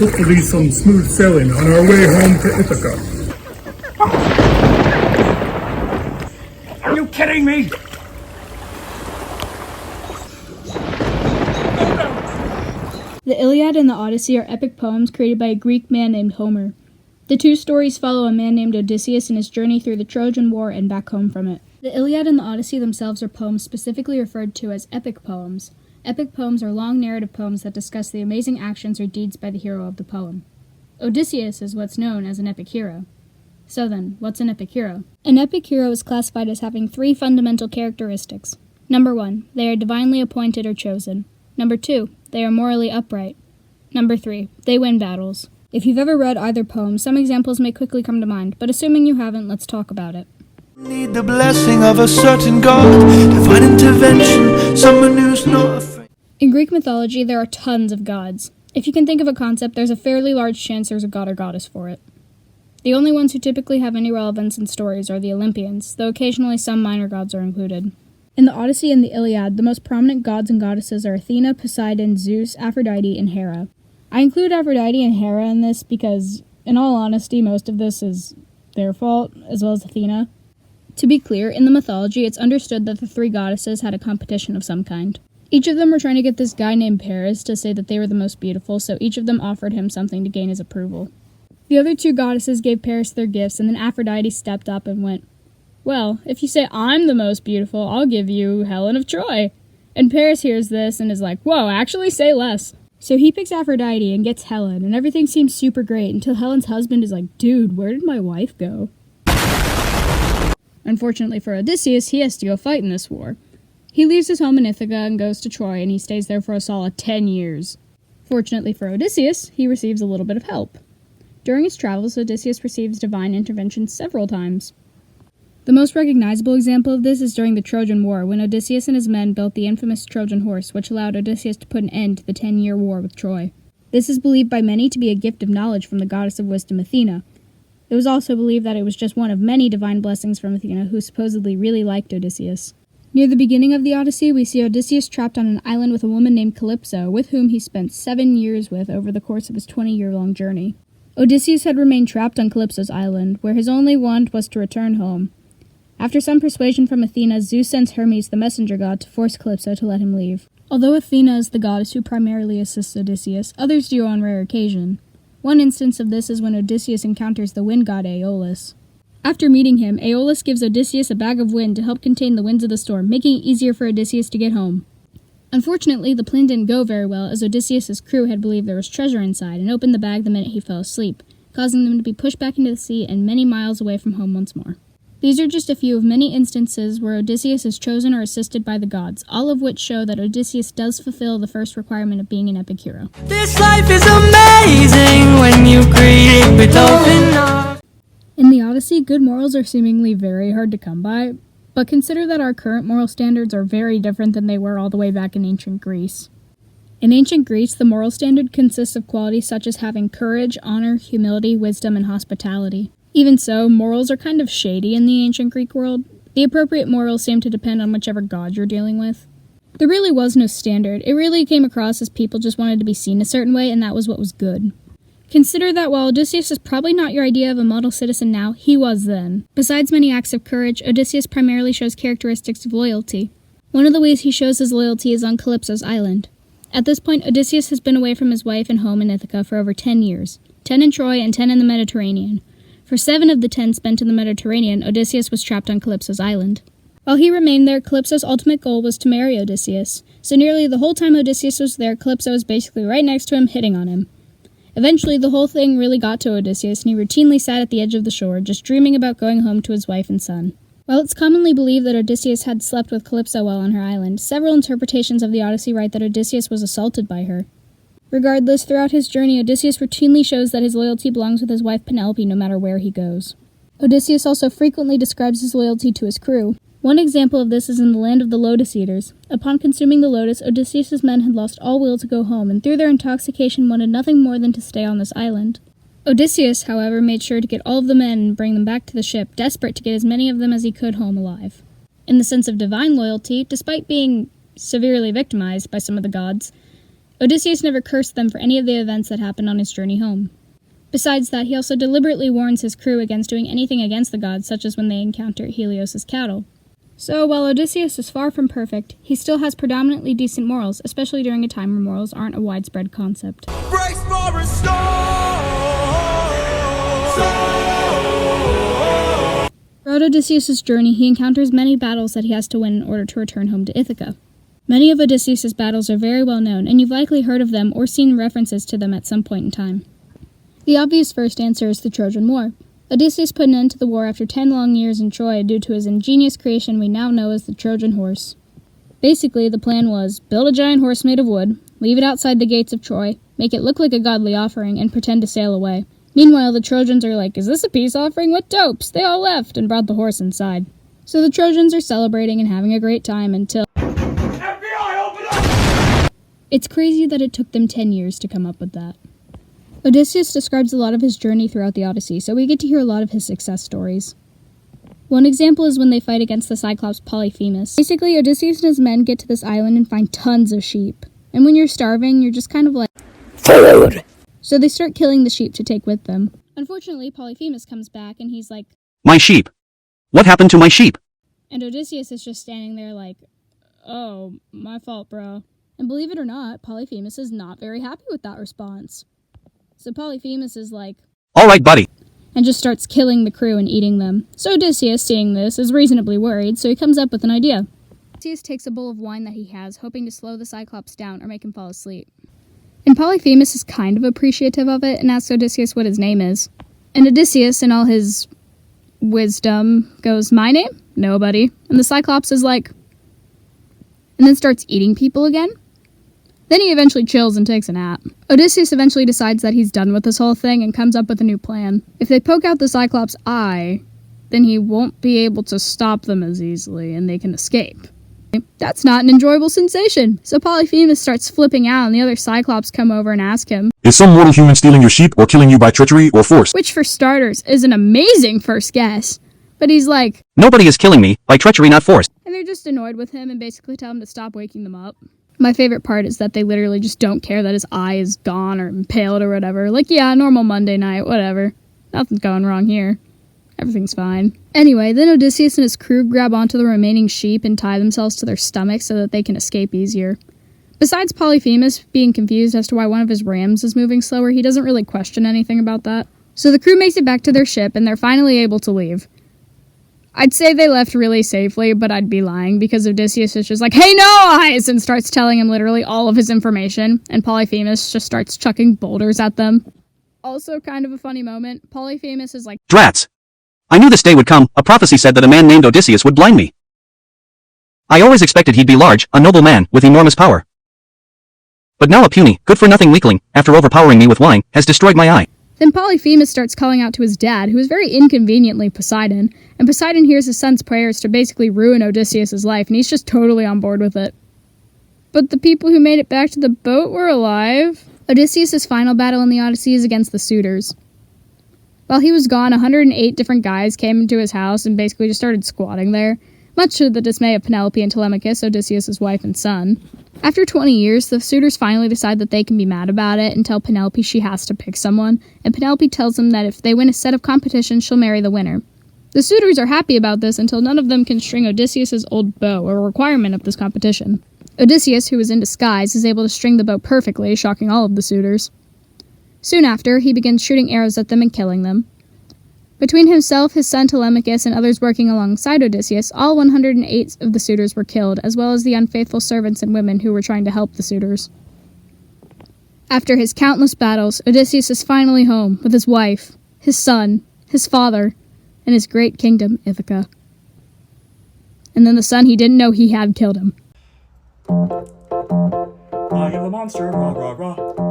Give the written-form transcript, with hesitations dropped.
hopefully some smooth sailing on our way home to Ithaca. Are you kidding me? The Iliad and the Odyssey are epic poems created by a Greek man named Homer. The two stories follow a man named Odysseus and his journey through the Trojan War and back home from it. The Iliad and the Odyssey themselves are poems specifically referred to as epic poems. Epic poems are long narrative poems that discuss the amazing actions or deeds by the hero of the poem. Odysseus is what's known as an epic hero. So then, what's an epic hero? An epic hero is classified as having three fundamental characteristics. Number 1, they are divinely appointed or chosen. Number 2, they are morally upright. Number 3, they win battles. If you've ever read either poem, some examples may quickly come to mind, but assuming you haven't, let's talk about it. Need the blessing of a certain god, divine intervention, someone who's not afraid. In Greek mythology, there are tons of gods. If you can think of a concept, there's a fairly large chance there's a god or goddess for it. The only ones who typically have any relevance in stories are the Olympians, though occasionally some minor gods are included. In the Odyssey and the Iliad, the most prominent gods and goddesses are Athena, Poseidon, Zeus, Aphrodite, and Hera. I include Aphrodite and Hera in this because, in all honesty, most of this is their fault, as well as Athena. To be clear, in the mythology, it's understood that the three goddesses had a competition of some kind. Each of them were trying to get this guy named Paris to say that they were the most beautiful, so each of them offered him something to gain his approval. The other two goddesses gave Paris their gifts, and then Aphrodite stepped up and went, "Well, if you say I'm the most beautiful, I'll give you Helen of Troy." And Paris hears this and is like, "Whoa, actually say less." So he picks Aphrodite and gets Helen, and everything seems super great until Helen's husband is like, "Dude, where did my wife go?" Unfortunately for Odysseus, he has to go fight in this war. He leaves his home in Ithaca and goes to Troy, and he stays there for a solid 10 years. Fortunately for Odysseus, he receives a little bit of help. During his travels, Odysseus receives divine intervention several times. The most recognizable example of this is during the Trojan War, when Odysseus and his men built the infamous Trojan horse, which allowed Odysseus to put an end to the 10-year war with Troy. This is believed by many to be a gift of knowledge from the goddess of wisdom Athena. It was also believed that it was just one of many divine blessings from Athena, who supposedly really liked Odysseus. Near the beginning of the Odyssey, we see Odysseus trapped on an island with a woman named Calypso, with whom he spent 7 years with over the course of his 20-year-long journey. Odysseus had remained trapped on Calypso's island, where his only want was to return home. After some persuasion from Athena, Zeus sends Hermes, the messenger god, to force Calypso to let him leave. Although Athena is the goddess who primarily assists Odysseus, others do on rare occasion. One instance of this is when Odysseus encounters the wind god Aeolus. After meeting him, Aeolus gives Odysseus a bag of wind to help contain the winds of the storm, making it easier for Odysseus to get home. Unfortunately, the plan didn't go very well, as Odysseus' crew had believed there was treasure inside and opened the bag the minute he fell asleep, causing them to be pushed back into the sea and many miles away from home once more. These are just a few of many instances where Odysseus is chosen or assisted by the gods, all of which show that Odysseus does fulfill the first requirement of being an epic hero. This life is amazing when you create with open arms. In the Odyssey, good morals are seemingly very hard to come by, but consider that our current moral standards are very different than they were all the way back in ancient Greece. In ancient Greece, the moral standard consists of qualities such as having courage, honor, humility, wisdom, and hospitality. Even so, morals are kind of shady in the ancient Greek world. The appropriate morals seem to depend on whichever god you're dealing with. There really was no standard. It really came across as people just wanted to be seen a certain way, and that was what was good. Consider that while Odysseus is probably not your idea of a model citizen now, he was then. Besides many acts of courage, Odysseus primarily shows characteristics of loyalty. One of the ways he shows his loyalty is on Calypso's island. At this point, Odysseus has been away from his wife and home in Ithaca for over 10 years, 10 in Troy and 10 in the Mediterranean. For 7 of the 10 spent in the Mediterranean, Odysseus was trapped on Calypso's island. While he remained there, Calypso's ultimate goal was to marry Odysseus, so nearly the whole time Odysseus was there, Calypso was basically right next to him, hitting on him. Eventually, the whole thing really got to Odysseus, and he routinely sat at the edge of the shore, just dreaming about going home to his wife and son. While it's commonly believed that Odysseus had slept with Calypso while on her island, several interpretations of the Odyssey write that Odysseus was assaulted by her. Regardless, throughout his journey, Odysseus routinely shows that his loyalty belongs with his wife Penelope no matter where he goes. Odysseus also frequently describes his loyalty to his crew. One example of this is in the land of the Lotus Eaters. Upon consuming the lotus, Odysseus' men had lost all will to go home, and through their intoxication wanted nothing more than to stay on this island. Odysseus, however, made sure to get all of the men and bring them back to the ship, desperate to get as many of them as he could home alive. In the sense of divine loyalty, despite being severely victimized by some of the gods, Odysseus never cursed them for any of the events that happened on his journey home. Besides that, he also deliberately warns his crew against doing anything against the gods, such as when they encounter Helios' cattle. So, while Odysseus is far from perfect, he still has predominantly decent morals, especially during a time where morals aren't a widespread concept. Brace for a storm. Throughout Odysseus' journey, he encounters many battles that he has to win in order to return home to Ithaca. Many of Odysseus' battles are very well known, and you've likely heard of them or seen references to them at some point in time. The obvious first answer is the Trojan War. Odysseus put an end to the war after 10 long years in Troy due to his ingenious creation we now know as the Trojan horse. Basically, the plan was, build a giant horse made of wood, leave it outside the gates of Troy, make it look like a godly offering, and pretend to sail away. Meanwhile, the Trojans are like, is this a peace offering? What dopes? They all left and brought the horse inside. So the Trojans are celebrating and having a great time until... FBI, open up! It's crazy that it took them 10 years to come up with that. Odysseus describes a lot of his journey throughout the Odyssey, so we get to hear a lot of his success stories. One example is when they fight against the Cyclops Polyphemus. Basically, Odysseus and his men get to this island and find tons of sheep. And when you're starving, you're just kind of like... food! So they start killing the sheep to take with them. Unfortunately, Polyphemus comes back and he's like, my sheep. What happened to my sheep? And Odysseus is just standing there like, oh, my fault, bro. And believe it or not, Polyphemus is not very happy with that response. So Polyphemus is like, Alright, buddy. And just starts killing the crew and eating them. So Odysseus, seeing this, is reasonably worried, so he comes up with an idea. Odysseus takes a bowl of wine that he has, hoping to slow the Cyclops down or make him fall asleep. And Polyphemus is kind of appreciative of it and asks Odysseus what his name is. And Odysseus, in all his wisdom, goes, my name? Nobody. And the Cyclops is like... and then starts eating people again. Then he eventually chills and takes a nap. Odysseus eventually decides that he's done with this whole thing and comes up with a new plan. If they poke out the Cyclops' eye, then he won't be able to stop them as easily and they can escape. That's not an enjoyable sensation. So Polyphemus starts flipping out and the other Cyclops come over and ask him, is some mortal human stealing your sheep or killing you by treachery or force? which for starters is an amazing first guess. But he's like, Nobody is killing me, by treachery not force. and they're just annoyed with him and basically tell him to stop waking them up. My favorite part is that they literally just don't care that his eye is gone or impaled or whatever. Like, yeah, normal Monday night, whatever. Nothing's going wrong here. Everything's fine. Anyway, then Odysseus and his crew grab onto the remaining sheep and tie themselves to their stomachs so that they can escape easier. Besides Polyphemus being confused as to why one of his rams is moving slower, he doesn't really question anything about that. So the crew makes it back to their ship and they're finally able to leave. I'd say they left really safely, but I'd be lying because Odysseus is just like, hey, no eyes, and starts telling him literally all of his information, and Polyphemus just starts chucking boulders at them. Also kind of a funny moment, Polyphemus is like, Drats. I knew this day would come, a prophecy said that a man named Odysseus would blind me. I always expected he'd be large, a noble man, with enormous power. But now a puny, good-for-nothing weakling, after overpowering me with wine, has destroyed my eye. Then Polyphemus starts calling out to his dad, who is very inconveniently Poseidon, and Poseidon hears his son's prayers to basically ruin Odysseus' life, and he's just totally on board with it. But the people who made it back to the boat were alive. Odysseus' final battle in the Odyssey is against the suitors. While he was gone, 108 different guys came into his house and basically just started squatting there, much to the dismay of Penelope and Telemachus, Odysseus' wife and son. After 20 years, the suitors finally decide that they can be mad about it and tell Penelope she has to pick someone, and Penelope tells them that if they win a set of competitions, she'll marry the winner. The suitors are happy about this until none of them can string Odysseus' old bow, a requirement of this competition. Odysseus, who is in disguise, is able to string the bow perfectly, shocking all of the suitors. Soon after, he begins shooting arrows at them and killing them. Between himself, his son Telemachus, and others working alongside Odysseus, all 108 of the suitors were killed, as well as the unfaithful servants and women who were trying to help the suitors. After his countless battles, Odysseus is finally home with his wife, his son, his father, and his great kingdom, Ithaca. And then the son he didn't know he had killed him. I am the monster, rah rah rah.